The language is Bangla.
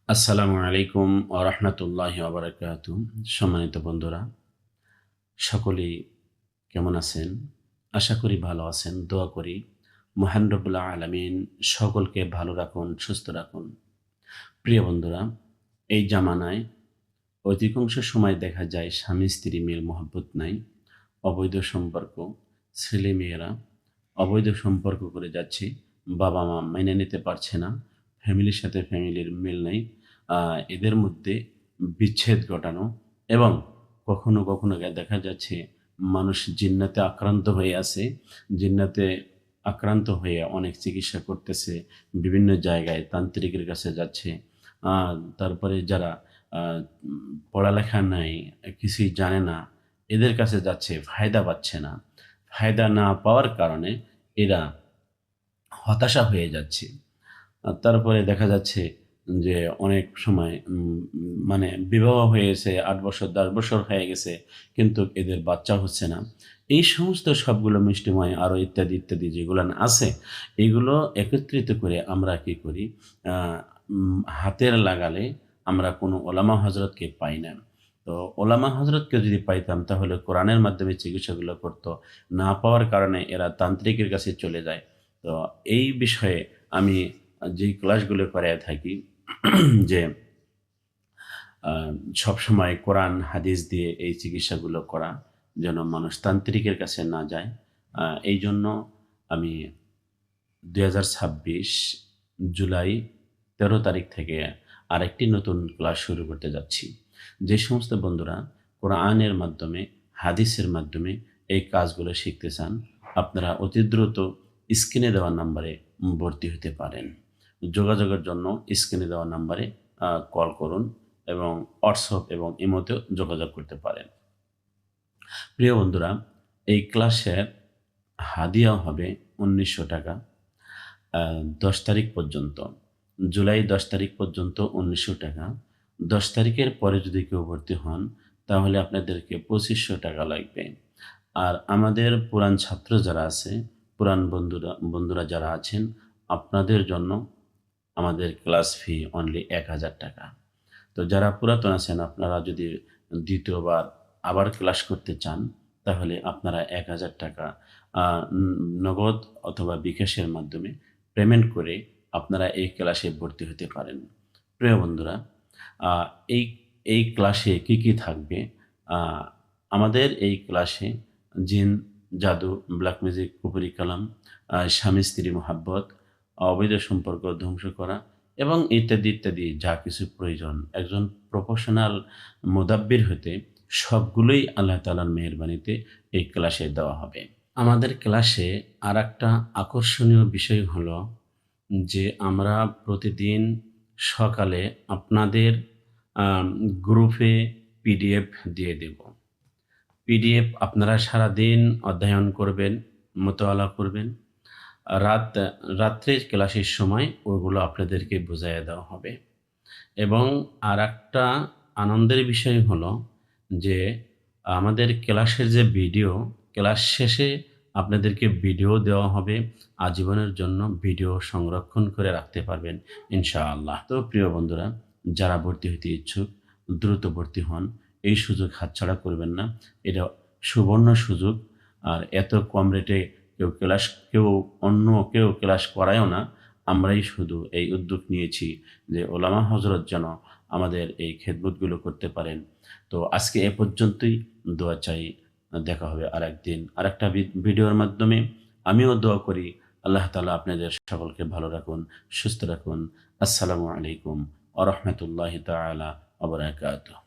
আসসালামু আলাইকুম ওয়া রাহমাতুল্লাহি ওয়া বারাকাতুহু। সম্মানিত বন্ধুরা, সকলেই কেমন আছেন? আশা করি ভালো আছেন। দোয়া করি মহান রব্বুল আলামিন সকলকে ভালো রাখুন, সুস্থ রাখুন। প্রিয় বন্ধুরা, এই জামানায় অধিকাংশ সময় দেখা যায় স্বামী-স্ত্রী মিল মহব্বত নাই। অবৈধ সম্পর্ক, ছেলে-মেয়েরা অবৈধ সম্পর্ক করে যাচ্ছে। বাবা-মা মেনে নিতে পারছে না। ফ্যামিলির সাথে ফ্যামিলির মিল নেই। এদের মধ্যে বিচ্ছেদ ঘটানো এবং কখনো, কখনো দেখা যাচ্ছে মানুষ জিন্নাতে আক্রান্ত হয়ে আছে। জিন্নাতে আক্রান্ত হয়ে অনেক চিকিৎসা করতেছে। বিভিন্ন জায়গায় তান্ত্রিকের কাছে যাচ্ছে। আ তারপরে যারা আ পড়ালেখা নাই, কিছুই জানে না, এদের কাছে যাচ্ছে, ফায়দা পাচ্ছে না। ফায়দা না পাওয়ার কারণে এরা হতাশা হয়ে যাচ্ছে। তারপরে দেখা যাচ্ছে যে অনেক সময় মানে বিবাহ হয়েছে ৮ বছর ১০ বছর হয়ে গেছে কিন্তু এদের বাচ্চা হচ্ছে না। এই সমস্ত সবগুলো মিষ্টিময় আরও ইত্যাদি, ইত্যাদি যেগুলান আছে এগুলো একত্রিত করে আমরা কি করি আ হাতের লাগালে আমরা কোনো ওলামা হজরতকে পাই না। তো ওলামা হজরতকে যদি পাইতাম তাহলে কোরআনের মাধ্যমে চিকিৎসাগুলো করত। না পাওয়ার কারণে এরা তান্ত্রিকের কাছে চলে যায়। তো এই বিষয়ে আমি যেই ক্লাসগুলো করায়ে থাকি যে আ সবসময় কোরআন হাদিস দিয়ে এই চিকিৎসাগুলো করা যেন মানুষ তান্ত্রিকের কাছে না যায়। এইজন্য আমি ২০২৬ জুলাই ১৩ তারিখ থেকে আরেকটি নতুন ক্লাস শুরু করতে যাচ্ছি। যে সমস্ত বন্ধুরা কোরআনের মাধ্যমে, হাদিসের মাধ্যমে এই কাজগুলো শিখতে চান, আপনারা অতি দ্রুত স্ক্রিনে দেওয়া নাম্বারে ভর্তি হতে পারেন। যোগাযোগের জন্য স্ক্রিনে দেওয়া নাম্বারে কল করুন এবং হোয়াটসঅ্যাপ এবং ইমোতেও যোগাযোগ করতে পারেন। প্রিয় বন্ধুরা, এই ক্লাসের হাদিয়া হবে ৳১৯০০ ১০ তারিখ পর্যন্ত। জুলাই ১০ তারিখ পর্যন্ত ৳১৯০০। ১০ তারিখের পরে যদি কেউ ভর্তি হন, তাহলে আপনাদেরকে ৳২৫০০ লাগবে। আর আমাদের পুরান ছাত্র যারা আছে, পুরান বন্ধুরা যারা আছেন, আপনাদের জন্য আমাদের ক্লাস ফি অনলি ৳১,০০০। তো যারা পুরাতন আছেন, আপনারা যদি দ্বিতীয়বার আবার ক্লাস করতে চান, তাহলে আপনারা ৳১,০০০ আ নগদ অথবা বিকাশের মাধ্যমে পেমেন্ট করে আপনারা এই ক্লাসে ভর্তি হতে পারেন। প্রিয় বন্ধুরা, আ এই এই ক্লাসে কি, কি থাকবে? আ আমাদের এই ক্লাসে জিন, জাদু, ব্ল্যাক ম্যাজিক, কুফরি কালাম, স্বামী-স্ত্রী মহাব্বত, অবৈধ সম্পর্ক ধ্বংস করা এবং ইত্যাদি, ইত্যাদি যা কিছু প্রয়োজন একজন প্রফেশনাল মুদাব্বির হতে সবগুলোই আল্লাহ তাআলার মেহেরবানিতে এই ক্লাসে দেওয়া হবে। আমাদের ক্লাসে আরেকটা আকর্ষণীয় বিষয় হলো যে আমরা প্রতিদিন সকালে আপনাদের আম গ্রুপে পিডিএফ দিয়ে দেব। পিডিএফ আপনারা সারাদিন অধ্যয়ন করবেন, মোতালা করবেন। রাত রাত্রের ক্লাসের সময় ওগুলো আপনাদেরকে বুঝাইয়া দেওয়া হবে। এবং আরেকটা আনন্দের বিষয় হলো যে আমাদের ক্লাসের যে ভিডিও, ক্লাস শেষে আপনাদেরকে ভিডিও দেওয়া হবে। আজীবনের জন্য ভিডিও সংরক্ষণ করে রাখতে পারবেন ইনশাআল্লাহ। তো প্রিয় বন্ধুরা, যারা ভর্তি হইতে ইচ্ছুক দ্রুত ভর্তি হন। এই সুযোগ হাতছাড়া করবেন না। এটা সুবর্ণ সুযোগ। আর এত কম রেটে কেউ অন্য কেউ ক্লাস করায়ও না। আমরাই শুধু এই উদ্যোগ নিয়েছি যে ওলামা হজরত যেন আমাদের এই খেদমতগুলো করতে পারেন। তো আজকে এ পর্যন্তই। দোয়া চাই। দেখা হবে আরেকদিন আরেকটা ভিডিওর মাধ্যমে। আমিও দোয়া করি আল্লাহ তাআলা আপনাদের সকলকে ভালো রাখুন, সুস্থ রাখুন। আসসালামু আলাইকুম ওয়া রাহমাতুল্লাহি তাআলা ওয়া বারাকাতুহু।